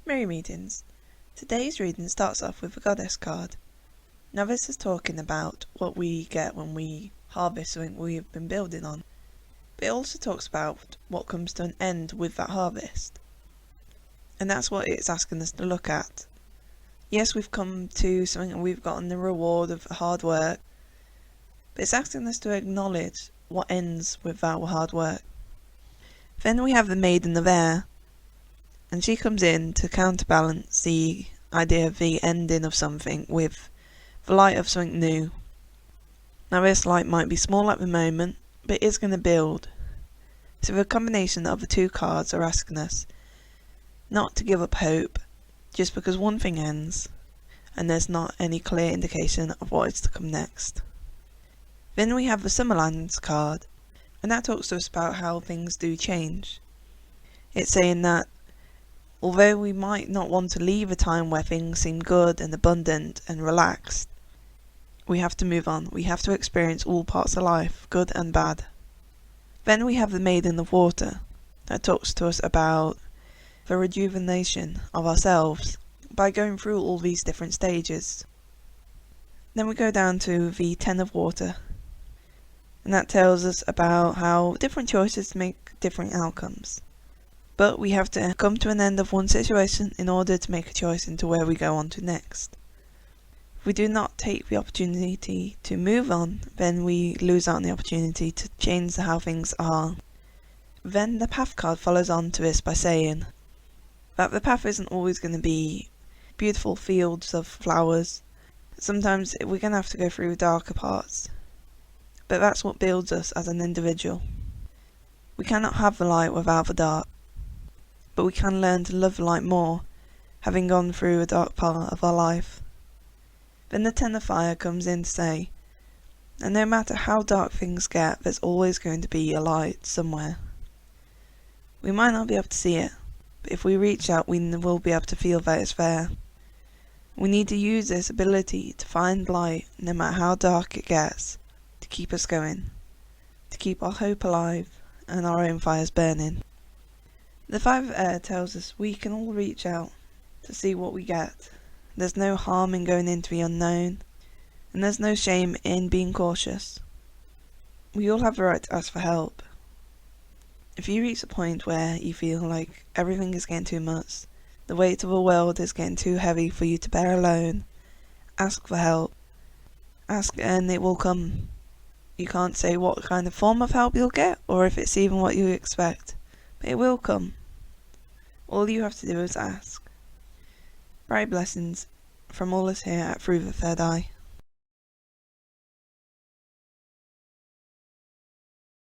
Merry Meetings. Today's reading starts off with a goddess card. Now this is talking about what we get when we harvest something we've been building on. But it also talks about what comes to an end with that harvest. And that's what it's asking us to look at. Yes, we've come to something and we've gotten the reward of hard work, but it's asking us to acknowledge what ends with our hard work. Then we have the Maiden of Air, and she comes in to counterbalance the idea of the ending of something with the light of something new. Now this light might be small at the moment, but it is going to build. So the combination of the two cards are asking us not to give up hope just because one thing ends and there's not any clear indication of what is to come next. Then we have the Summerlands card, and that talks to us about how things do change. It's saying that although we might not want to leave a time where things seem good and abundant and relaxed, we have to move on. We have to experience all parts of life, good and bad. Then we have the Maiden of Water, that talks to us about the rejuvenation of ourselves by going through all these different stages. Then we go down to the Ten of Water, and that tells us about how different choices make different outcomes. But we have to come to an end of one situation in order to make a choice into where we go on to next. If we do not take the opportunity to move on, then we lose out on the opportunity to change how things are. Then the Path card follows on to this by saying that the path isn't always going to be beautiful fields of flowers. Sometimes we're going to have to go through darker parts. But that's what builds us as an individual. We cannot have the light without the dark. But we can learn to love the light more, having gone through a dark part of our life. Then the Ten of Fire comes in to say, and no matter how dark things get, there's always going to be a light somewhere. We might not be able to see it, but if we reach out, we will be able to feel that it's there. We need to use this ability to find light, no matter how dark it gets, to keep us going, to keep our hope alive and our own fires burning. The Five of Air tells us we can all reach out to see what we get. There's no harm in going into the unknown, and there's no shame in being cautious. We all have the right to ask for help. If you reach a point where you feel like everything is getting too much, the weight of the world is getting too heavy for you to bear alone, ask for help. Ask and it will come. You can't say what kind of form of help you'll get, or if it's even what you expect, but it will come. All you have to do is ask. Bright blessings from all us here at Through the Third Eye.